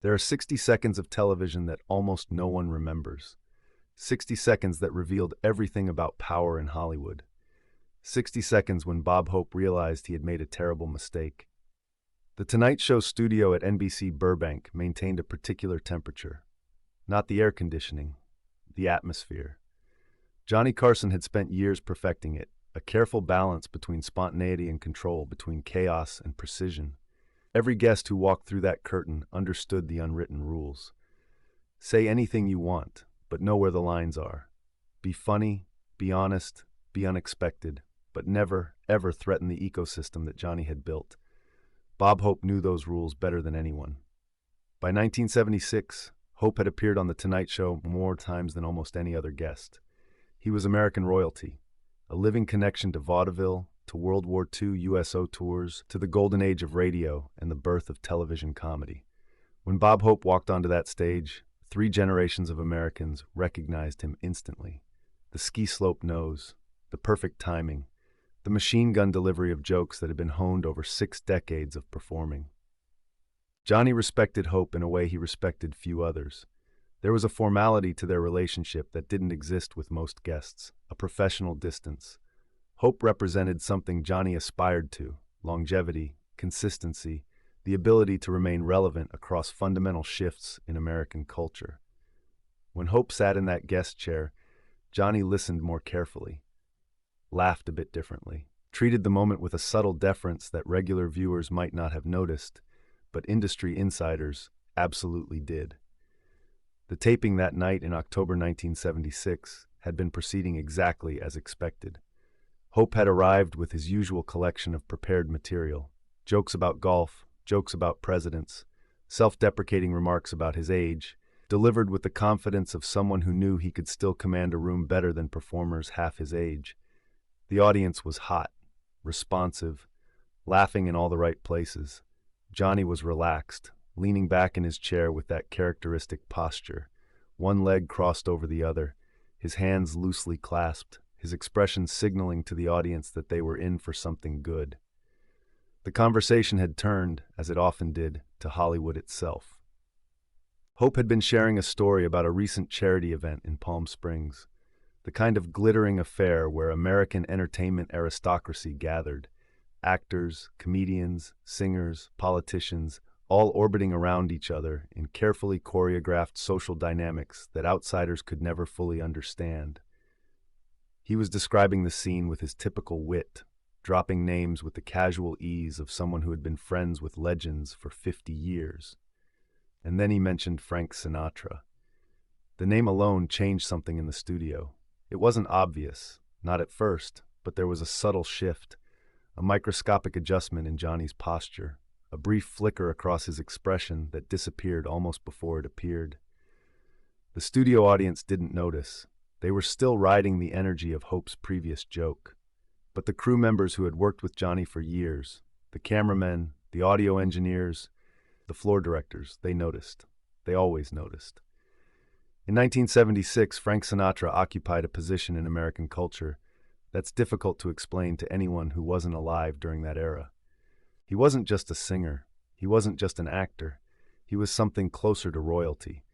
There are 60 seconds of television that almost no one remembers. 60 seconds that revealed everything about power in Hollywood. 60 seconds when Bob Hope realized he had made a terrible mistake. The Tonight Show studio at NBC Burbank maintained a particular temperature. Not the air conditioning, the atmosphere. Johnny Carson had spent years perfecting it, a careful balance between spontaneity and control, between chaos and precision. Every guest who walked through that curtain understood the unwritten rules. Say anything you want, but know where the lines are. Be funny, be honest, be unexpected, but never, ever threaten the ecosystem that Johnny had built. Bob Hope knew those rules better than anyone. By 1976, Hope had appeared on The Tonight Show more times than almost any other guest. He was American royalty, a living connection to vaudeville, to World War II USO tours, to the golden age of radio and the birth of television comedy. When Bob Hope walked onto that stage, 3 generations of Americans recognized him instantly. The ski slope nose, the perfect timing, the machine gun delivery of jokes that had been honed over 6 decades of performing. Johnny respected Hope in a way he respected few others. There was a formality to their relationship that didn't exist with most guests, a professional distance. Hope represented something Johnny aspired to: longevity, consistency, the ability to remain relevant across fundamental shifts in American culture. When Hope sat in that guest chair, Johnny listened more carefully, laughed a bit differently, treated the moment with a subtle deference that regular viewers might not have noticed, but industry insiders absolutely did. The taping that night in October 1976 had been proceeding exactly as expected. Hope had arrived with his usual collection of prepared material: jokes about golf, jokes about presidents, self-deprecating remarks about his age, delivered with the confidence of someone who knew he could still command a room better than performers half his age. The audience was hot, responsive, laughing in all the right places. Johnny was relaxed, leaning back in his chair with that characteristic posture, one leg crossed over the other, his hands loosely clasped, his expression signaling to the audience that they were in for something good. The conversation had turned, as it often did, to Hollywood itself. Hope had been sharing a story about a recent charity event in Palm Springs, the kind of glittering affair where American entertainment aristocracy gathered: actors, comedians, singers, politicians, all orbiting around each other in carefully choreographed social dynamics that outsiders could never fully understand. He was describing the scene with his typical wit, dropping names with the casual ease of someone who had been friends with legends for 50 years. And then he mentioned Frank Sinatra. The name alone changed something in the studio. It wasn't obvious, not at first, but there was a subtle shift, a microscopic adjustment in Johnny's posture, a brief flicker across his expression that disappeared almost before it appeared. The studio audience didn't notice. They were still riding the energy of Hope's previous joke. But the crew members who had worked with Johnny for years, the cameramen, the audio engineers, the floor directors, they noticed. They always noticed. In 1976, Frank Sinatra occupied a position in American culture that's difficult to explain to anyone who wasn't alive during that era. He wasn't just a singer. He wasn't just an actor. He was something closer to royalty,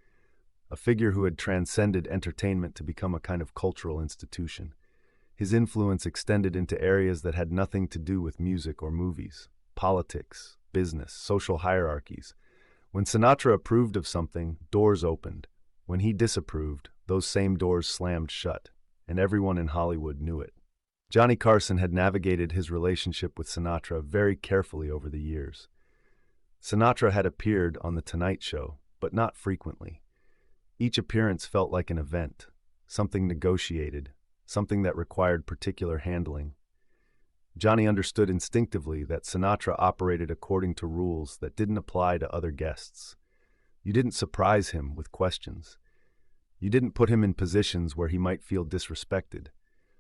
a figure who had transcended entertainment to become a kind of cultural institution. His influence extended into areas that had nothing to do with music or movies: politics, business, social hierarchies. When Sinatra approved of something, doors opened. When he disapproved, those same doors slammed shut, and everyone in Hollywood knew it. Johnny Carson had navigated his relationship with Sinatra very carefully over the years. Sinatra had appeared on The Tonight Show, but not frequently. Each appearance felt like an event, something negotiated, something that required particular handling. Johnny understood instinctively that Sinatra operated according to rules that didn't apply to other guests. You didn't surprise him with questions. You didn't put him in positions where he might feel disrespected.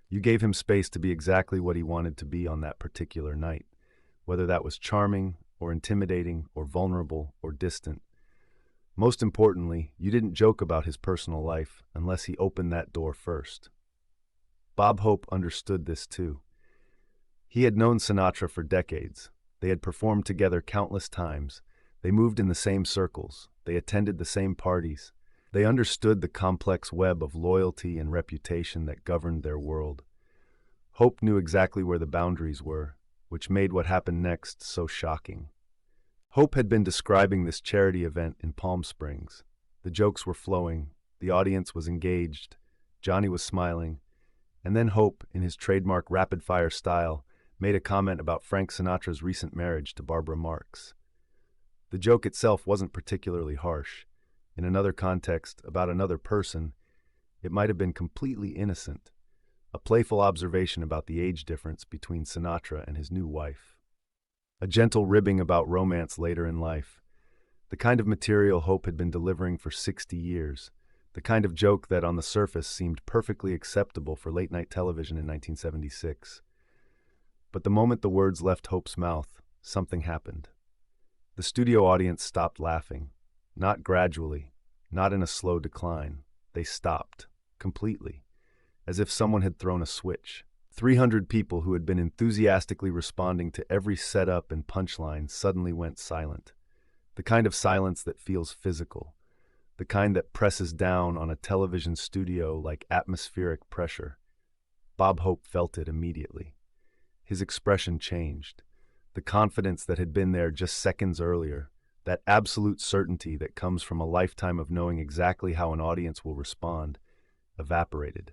You gave him space to be exactly what he wanted to be on that particular night, whether that was charming or intimidating or vulnerable or distant. Most importantly, you didn't joke about his personal life unless he opened that door first. Bob Hope understood this too. He had known Sinatra for decades. They had performed together countless times. They moved in the same circles, They attended the same parties. They understood the complex web of loyalty and reputation that governed their world. Hope knew exactly where the boundaries were, which made what happened next so shocking. Hope had been describing this charity event in Palm Springs. The jokes were flowing, the audience was engaged, Johnny was smiling, and then Hope, in his trademark rapid-fire style, made a comment about Frank Sinatra's recent marriage to Barbara Marx. The joke itself wasn't particularly harsh. In another context, about another person, it might have been completely innocent, a playful observation about the age difference between Sinatra and his new wife. A gentle ribbing about romance later in life, the kind of material Hope had been delivering for 60 years, the kind of joke that on the surface seemed perfectly acceptable for late-night television in 1976. But the moment the words left Hope's mouth, something happened. The studio audience stopped laughing, not gradually, not in a slow decline. They stopped, completely, as if someone had thrown a switch. 300 people who had been enthusiastically responding to every setup and punchline suddenly went silent. The kind of silence that feels physical, the kind that presses down on a television studio like atmospheric pressure. Bob Hope felt it immediately. His expression changed. The confidence that had been there just seconds earlier, that absolute certainty that comes from a lifetime of knowing exactly how an audience will respond, evaporated.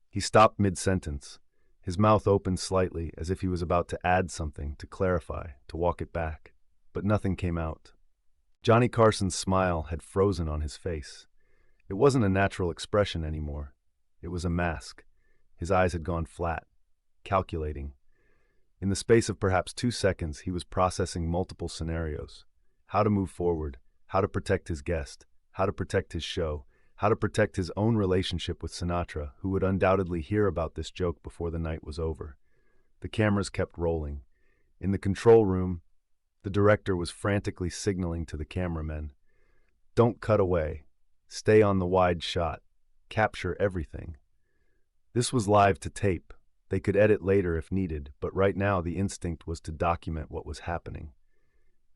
He stopped mid-sentence. His mouth opened slightly, as if he was about to add something, to clarify, to walk it back. But nothing came out. Johnny Carson's smile had frozen on his face. It wasn't a natural expression anymore. It was a mask. His eyes had gone flat, calculating. In the space of perhaps 2 seconds, he was processing multiple scenarios. How to move forward, how to protect his guest, how to protect his show, how to protect his own relationship with Sinatra, who would undoubtedly hear about this joke before the night was over. The cameras kept rolling. In the control room, the director was frantically signaling to the cameramen, "Don't cut away. Stay on the wide shot. Capture everything." This was live to tape. They could edit later if needed, but right now the instinct was to document what was happening.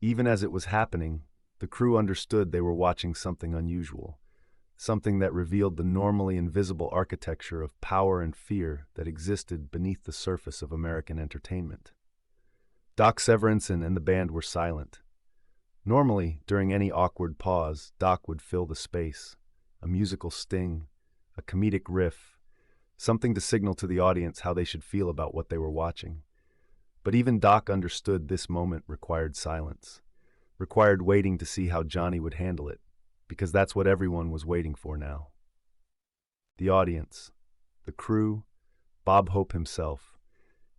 Even as it was happening, the crew understood they were watching something unusual, something that revealed the normally invisible architecture of power and fear that existed beneath the surface of American entertainment. Doc Severinsen and the band were silent. Normally, during any awkward pause, Doc would fill the space, a musical sting, a comedic riff, something to signal to the audience how they should feel about what they were watching. But even Doc understood this moment required silence, required waiting to see how Johnny would handle it, because that's what everyone was waiting for now. The audience, the crew, Bob Hope himself,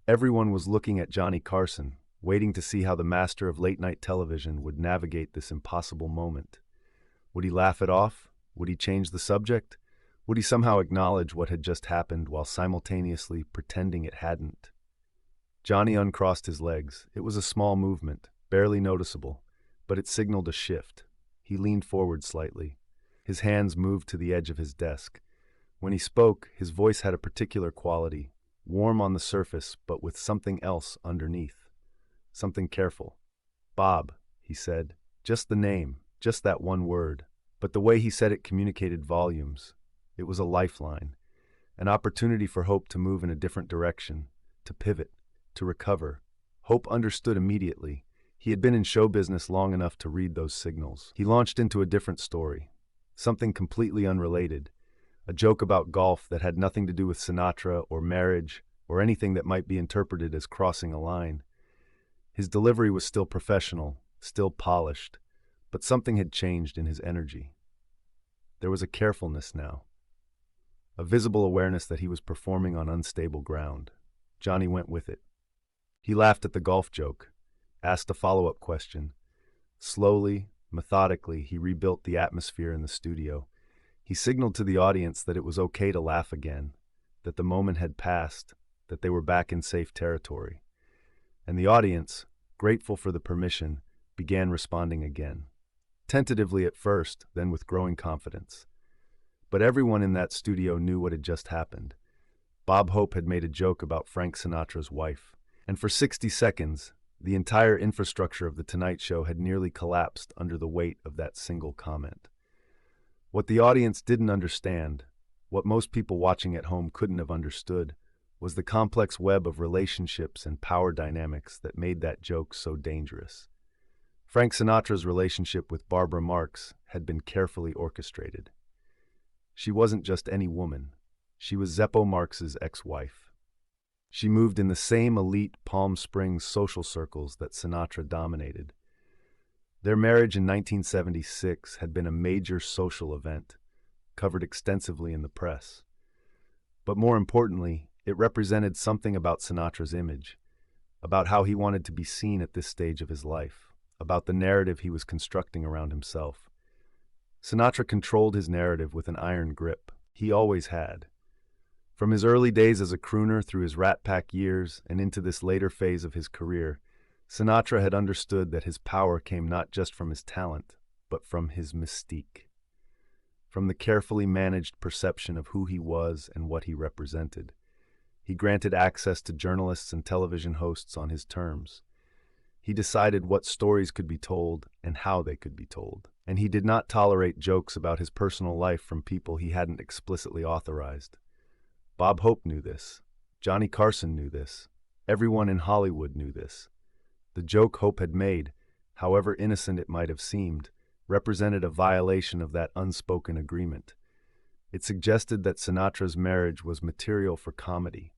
everyone was looking at Johnny Carson, waiting to see how the master of late-night television would navigate this impossible moment. Would he laugh it off? Would he change the subject? Would he somehow acknowledge what had just happened while simultaneously pretending it hadn't? Johnny uncrossed his legs. It was a small movement, barely noticeable, but it signaled a shift. He leaned forward slightly. His hands moved to the edge of his desk. When he spoke, his voice had a particular quality, warm on the surface, but with something else underneath. Something careful. "Bob," he said. Just the name, just that one word. But the way he said it communicated volumes. It was a lifeline, an opportunity for Hope to move in a different direction, to pivot, to recover. Hope understood immediately. He had been in show business long enough to read those signals. He launched into a different story, something completely unrelated, a joke about golf that had nothing to do with Sinatra or marriage or anything that might be interpreted as crossing a line. His delivery was still professional, still polished, but something had changed in his energy. There was a carefulness now, a visible awareness that he was performing on unstable ground. Johnny went with it. He laughed at the golf joke, asked a follow-up question. Slowly, methodically, he rebuilt the atmosphere in the studio. He signaled to the audience that it was okay to laugh again, that the moment had passed, that they were back in safe territory. And the audience, grateful for the permission, began responding again. Tentatively at first, then with growing confidence. But everyone in that studio knew what had just happened. Bob Hope had made a joke about Frank Sinatra's wife, and for 60 seconds, The entire infrastructure of The Tonight Show had nearly collapsed under the weight of that single comment. What the audience didn't understand, what most people watching at home couldn't have understood, was the complex web of relationships and power dynamics that made that joke so dangerous. Frank Sinatra's relationship with Barbara Marx had been carefully orchestrated. She wasn't just any woman. She was Zeppo Marx's ex-wife. She moved in the same elite Palm Springs social circles that Sinatra dominated. Their marriage in 1976 had been a major social event, covered extensively in the press. But more importantly, it represented something about Sinatra's image, about how he wanted to be seen at this stage of his life, about the narrative he was constructing around himself. Sinatra controlled his narrative with an iron grip. He always had. From his early days as a crooner through his Rat Pack years and into this later phase of his career, Sinatra had understood that his power came not just from his talent, but from his mystique. From the carefully managed perception of who he was and what he represented. He granted access to journalists and television hosts on his terms. He decided what stories could be told and how they could be told. And he did not tolerate jokes about his personal life from people he hadn't explicitly authorized. Bob Hope knew this. Johnny Carson knew this. Everyone in Hollywood knew this. The joke Hope had made, however innocent it might have seemed, represented a violation of that unspoken agreement. It suggested that Sinatra's marriage was material for comedy,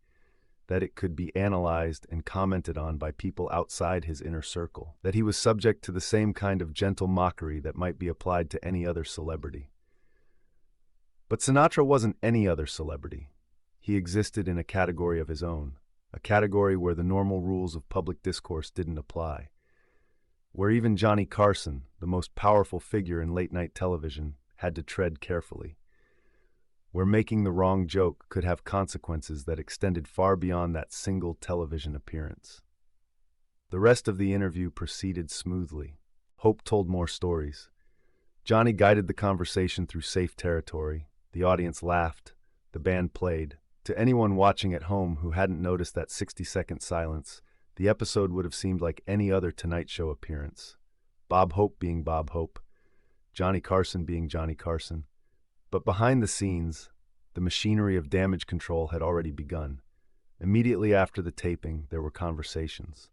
that it could be analyzed and commented on by people outside his inner circle, that he was subject to the same kind of gentle mockery that might be applied to any other celebrity. But Sinatra wasn't any other celebrity. He existed in a category of his own, a category where the normal rules of public discourse didn't apply, where even Johnny Carson, the most powerful figure in late-night television, had to tread carefully, where making the wrong joke could have consequences that extended far beyond that single television appearance. The rest of the interview proceeded smoothly. Hope told more stories. Johnny guided the conversation through safe territory. The audience laughed. The band played. To anyone watching at home who hadn't noticed that 60-second silence, the episode would have seemed like any other Tonight Show appearance. Bob Hope being Bob Hope, Johnny Carson being Johnny Carson. But behind the scenes, the machinery of damage control had already begun. Immediately after the taping, there were conversations.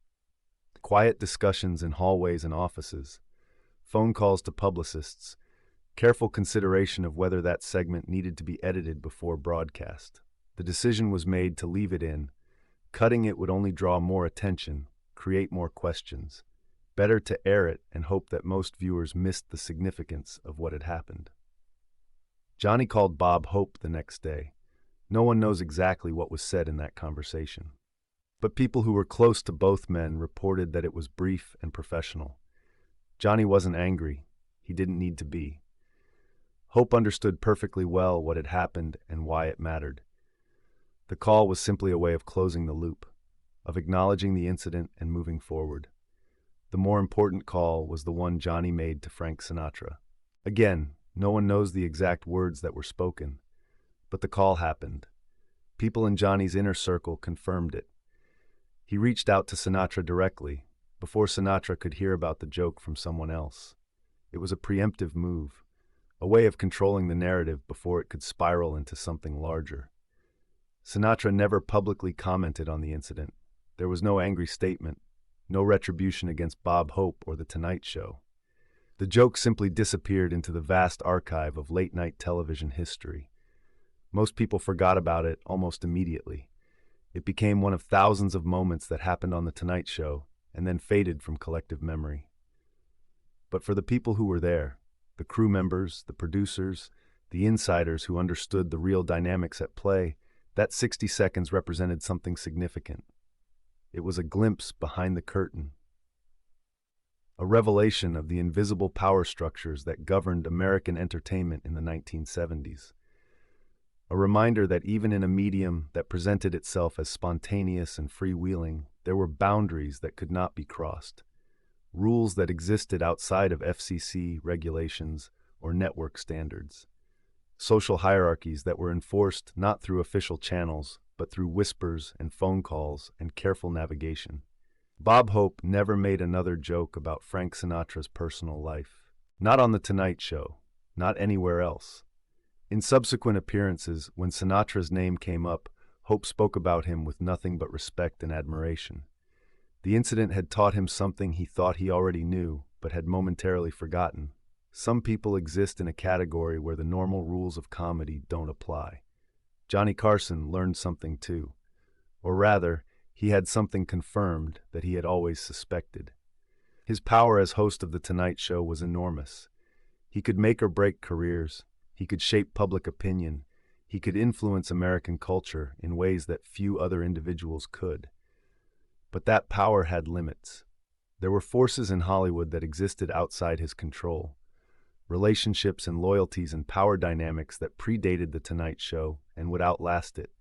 Quiet discussions in hallways and offices, phone calls to publicists, careful consideration of whether that segment needed to be edited before broadcast. The decision was made to leave it in. Cutting it would only draw more attention, create more questions. Better to air it and hope that most viewers missed the significance of what had happened. Johnny called Bob Hope the next day. No one knows exactly what was said in that conversation. But people who were close to both men reported that it was brief and professional. Johnny wasn't angry. He didn't need to be. Hope understood perfectly well what had happened and why it mattered. The call was simply a way of closing the loop, of acknowledging the incident and moving forward. The more important call was the one Johnny made to Frank Sinatra. Again, no one knows the exact words that were spoken, but the call happened. People in Johnny's inner circle confirmed it. He reached out to Sinatra directly, before Sinatra could hear about the joke from someone else. It was a preemptive move, a way of controlling the narrative before it could spiral into something larger. Sinatra never publicly commented on the incident. There was no angry statement, no retribution against Bob Hope or The Tonight Show. The joke simply disappeared into the vast archive of late-night television history. Most people forgot about it almost immediately. It became one of thousands of moments that happened on The Tonight Show and then faded from collective memory. But for the people who were there, the crew members, the producers, the insiders who understood the real dynamics at play, that 60 seconds represented something significant. It was a glimpse behind the curtain, a revelation of the invisible power structures that governed American entertainment in the 1970s. A reminder that even in a medium that presented itself as spontaneous and freewheeling, there were boundaries that could not be crossed, rules that existed outside of FCC regulations or network standards, social hierarchies that were enforced not through official channels, but through whispers and phone calls and careful navigation. Bob Hope never made another joke about Frank Sinatra's personal life. Not on The Tonight Show, not anywhere else. In subsequent appearances, when Sinatra's name came up, Hope spoke about him with nothing but respect and admiration. The incident had taught him something he thought he already knew, but had momentarily forgotten. Some people exist in a category where the normal rules of comedy don't apply. Johnny Carson learned something too. Or rather, he had something confirmed that he had always suspected. His power as host of The Tonight Show was enormous. He could make or break careers. He could shape public opinion. He could influence American culture in ways that few other individuals could. But that power had limits. There were forces in Hollywood that existed outside his control. Relationships and loyalties and power dynamics that predated The Tonight Show and would outlast it.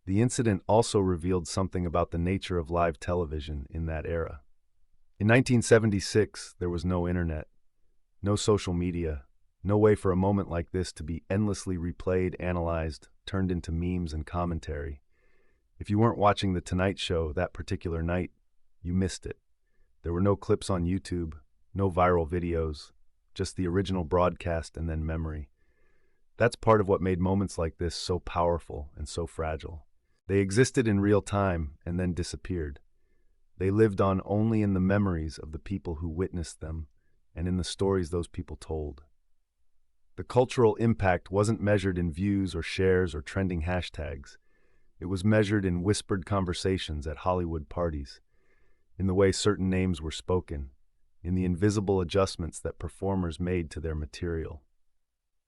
The incident also revealed something about the nature of live television in that era. In 1976, there was no internet, no social media, no way for a moment like this to be endlessly replayed, analyzed, turned into memes and commentary. If you weren't watching The Tonight Show that particular night, you missed it. There were no clips on YouTube, no viral videos, just the original broadcast and then memory. That's part of what made moments like this so powerful and so fragile. They existed in real time and then disappeared. They lived on only in the memories of the people who witnessed them and in the stories those people told. The cultural impact wasn't measured in views or shares or trending hashtags. It was measured in whispered conversations at Hollywood parties, in the way certain names were spoken, in the invisible adjustments that performers made to their material.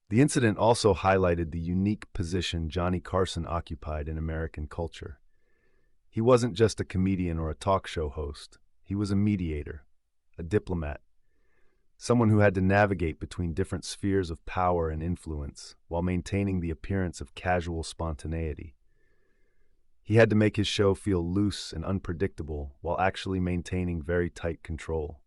The incident also highlighted the unique position Johnny Carson occupied in American culture. He wasn't just a comedian or a talk show host. He was a mediator, a diplomat, someone who had to navigate between different spheres of power and influence while maintaining the appearance of casual spontaneity. He had to make his show feel loose and unpredictable while actually maintaining very tight control.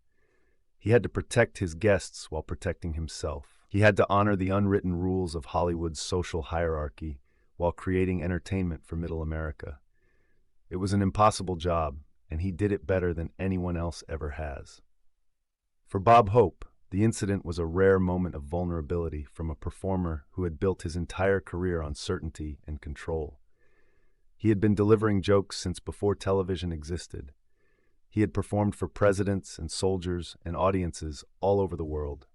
He had to protect his guests while protecting himself. He had to honor the unwritten rules of Hollywood's social hierarchy while creating entertainment for middle America. It was an impossible job, and he did it better than anyone else ever has. For Bob Hope, the incident was a rare moment of vulnerability from a performer who had built his entire career on certainty and control. He had been delivering jokes since before television existed. He had performed for presidents and soldiers and audiences all over the world.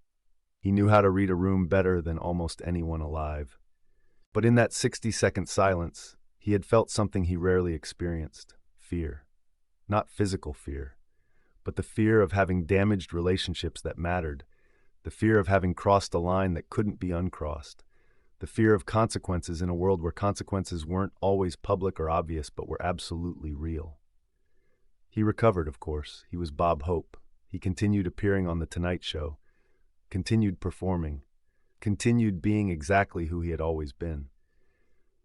He knew how to read a room better than almost anyone alive. But in that 60-second silence, he had felt something he rarely experienced: fear. Not physical fear, but the fear of having damaged relationships that mattered, the fear of having crossed a line that couldn't be uncrossed, the fear of consequences in a world where consequences weren't always public or obvious but were absolutely real. He recovered, of course. He was Bob Hope. He continued appearing on The Tonight Show, continued performing, continued being exactly who he had always been.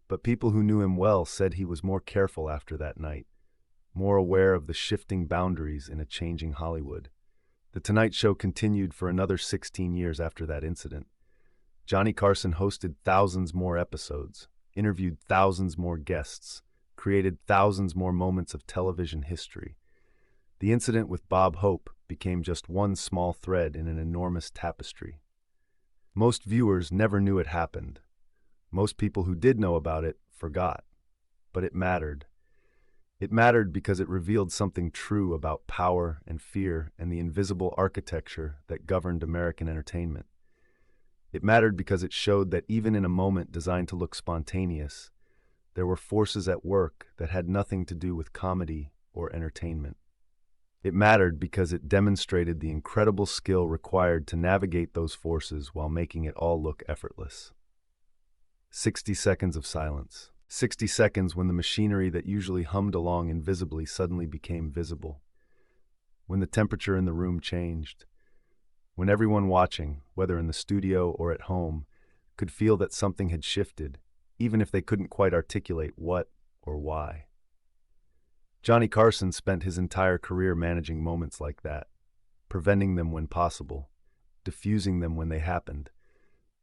But people who knew him well said he was more careful after that night, more aware of the shifting boundaries in a changing Hollywood. The Tonight Show continued for another 16 years after that incident. Johnny Carson hosted thousands more episodes, interviewed thousands more guests, created thousands more moments of television history. The incident with Bob Hope became just one small thread in an enormous tapestry. Most viewers never knew it happened. Most people who did know about it forgot. But it mattered. It mattered because it revealed something true about power and fear and the invisible architecture that governed American entertainment. It mattered because it showed that even in a moment designed to look spontaneous, there were forces at work that had nothing to do with comedy or entertainment. It mattered because it demonstrated the incredible skill required to navigate those forces while making it all look effortless. 60 seconds of silence. 60 seconds when the machinery that usually hummed along invisibly suddenly became visible. When the temperature in the room changed. When everyone watching, whether in the studio or at home, could feel that something had shifted, even if they couldn't quite articulate what or why. Johnny Carson spent his entire career managing moments like that, preventing them when possible, diffusing them when they happened,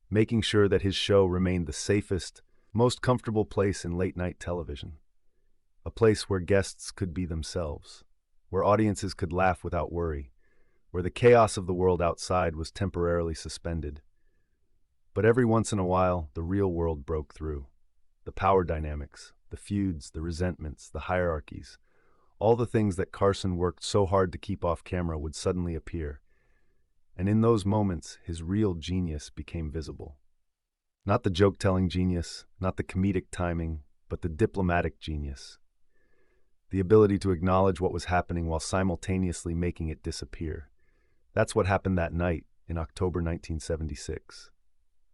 making sure that his show remained the safest, most comfortable place in late-night television, a place where guests could be themselves. where audiences could laugh without worry, where the chaos of the world outside was temporarily suspended. But every once in a while, the real world broke through. The power dynamics, the feuds, the resentments, the hierarchies, all the things that Carson worked so hard to keep off camera would suddenly appear. And in those moments, his real genius became visible. Not the joke-telling genius, not the comedic timing, but the diplomatic genius. The ability to acknowledge what was happening while simultaneously making it disappear. That's what happened that night in October 1976.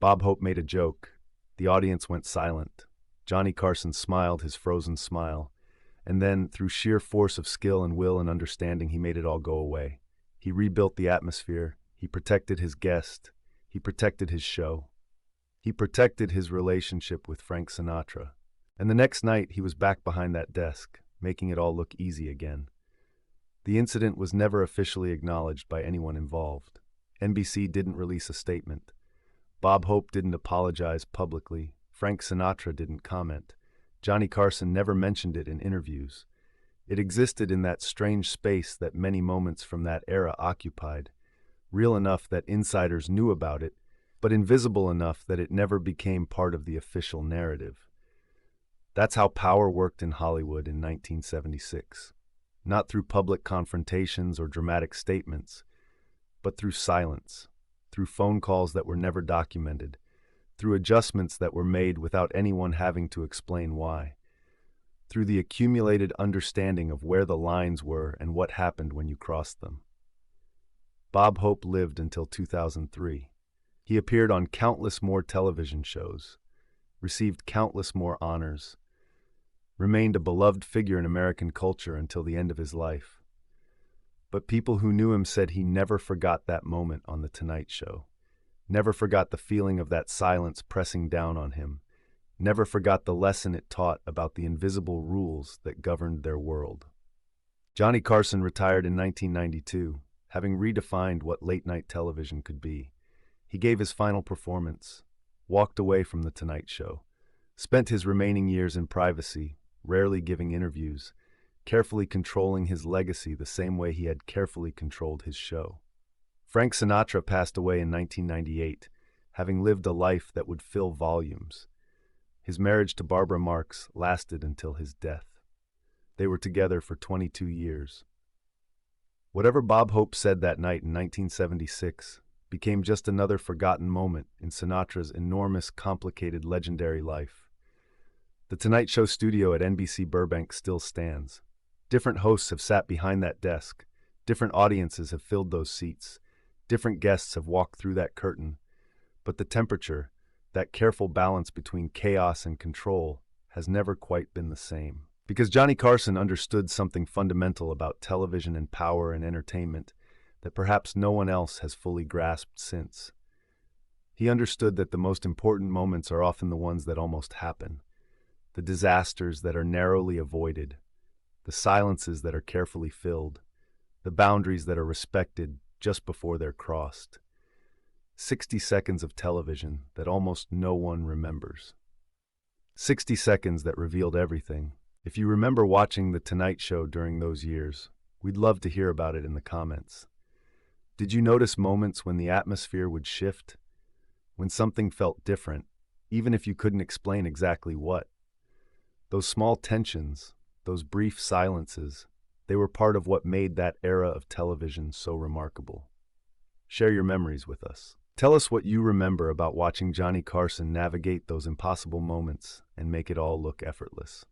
Bob Hope made a joke. The audience went silent. Johnny Carson smiled his frozen smile. And then, through sheer force of skill and will and understanding, he made it all go away. He rebuilt the atmosphere. He protected his guest. He protected his show. He protected his relationship with Frank Sinatra. And the next night, he was back behind that desk, making it all look easy again. The incident was never officially acknowledged by anyone involved. NBC didn't release a statement. Bob Hope didn't apologize publicly. Frank Sinatra didn't comment. Johnny Carson never mentioned it in interviews. It existed in that strange space that many moments from that era occupied, real enough that insiders knew about it, but invisible enough that it never became part of the official narrative. That's how power worked in Hollywood in 1976. Not through public confrontations or dramatic statements, but through silence, through phone calls that were never documented, through adjustments that were made without anyone having to explain why, through the accumulated understanding of where the lines were and what happened when you crossed them. Bob Hope lived until 2003. He appeared on countless more television shows, received countless more honors, remained a beloved figure in American culture until the end of his life. But people who knew him said he never forgot that moment on The Tonight Show, never forgot the feeling of that silence pressing down on him, never forgot the lesson it taught about the invisible rules that governed their world. Johnny Carson retired in 1992, having redefined what late-night television could be. He gave his final performance, walked away from The Tonight Show, spent his remaining years in privacy, rarely giving interviews, carefully controlling his legacy the same way he had carefully controlled his show. Frank Sinatra passed away in 1998, having lived a life that would fill volumes. His marriage to Barbara Marx lasted until his death. They were together for 22 years. Whatever Bob Hope said that night in 1976 became just another forgotten moment in Sinatra's enormous, complicated, legendary life. The Tonight Show studio at NBC Burbank still stands. Different hosts have sat behind that desk. Different audiences have filled those seats. Different guests have walked through that curtain. But the temperature, that careful balance between chaos and control, has never quite been the same. Because Johnny Carson understood something fundamental about television and power and entertainment that perhaps no one else has fully grasped since. He understood that the most important moments are often the ones that almost happen, the disasters that are narrowly avoided, the silences that are carefully filled, the boundaries that are respected just before they're crossed. 60 seconds of television that almost no one remembers. 60 seconds that revealed everything. If you remember watching The Tonight Show during those years, we'd love to hear about it in the comments. Did you notice moments when the atmosphere would shift? When something felt different, even if you couldn't explain exactly what? Those small tensions, those brief silences, they were part of what made that era of television so remarkable. Share your memories with us. Tell us what you remember about watching Johnny Carson navigate those impossible moments and make it all look effortless.